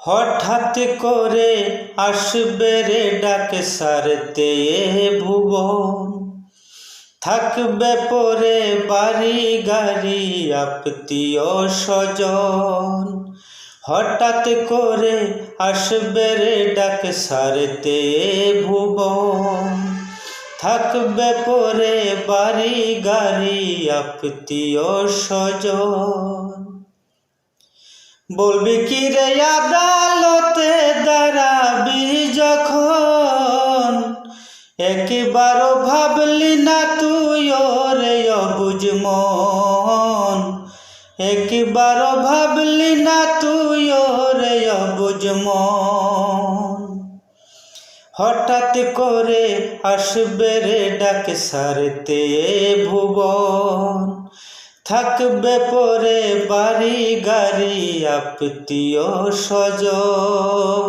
হঠাৎ করে আসবে রে ডাক সারতে ভুবন, থাকবে পরে বাড়ি গাড়ি আত্মীয় স্বজন। হঠাৎ করে আসবে রে ডাক সারতে ভুবন, থাকবে পরে বাড়ি গাড়ি আত্মীয় স্বজন। বলবি কি রে আদালতে দাঁড়াবি যখন, একবারও ভাবলি না তুই রে অবুঝ মন, একবারও ভাবলি না তুই রে অবুঝ মন। হঠাৎ করে আসবে রে ডাক সারতে ভুবন, থাকবে পরে বাড়ি গাড়ি আত্মীয় স্বজন।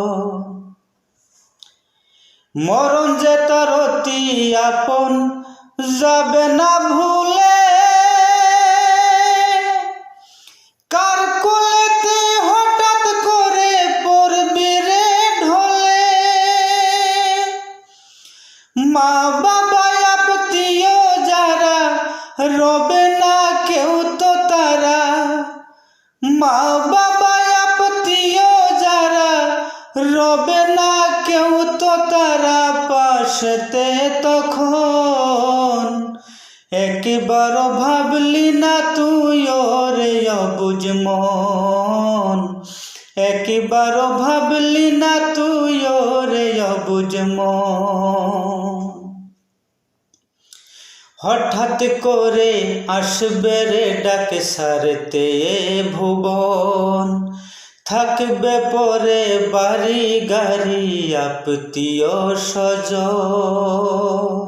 মরণ যে তার অতি আপন, যাবে না ভুলে, কার কোলেতে হঠাৎ করে পড়বি রে ঢলে। মা বাবা আত্মীয় যারা রবে না কেউ তো তারা, মা বাবা আত্মীয় যারা রবে না কেউ তো তারা পাশেতে তখন। একবারও ভাবলি না তুই রে অবুঝ মন, একবারও ভাবলি না তুই রে অবুঝ মন। হঠাৎ করে আসবে রে ডাক সারতে ভুবন, থাকবে পরে বাড়ি গাড়ি আত্মীয় স্বজন।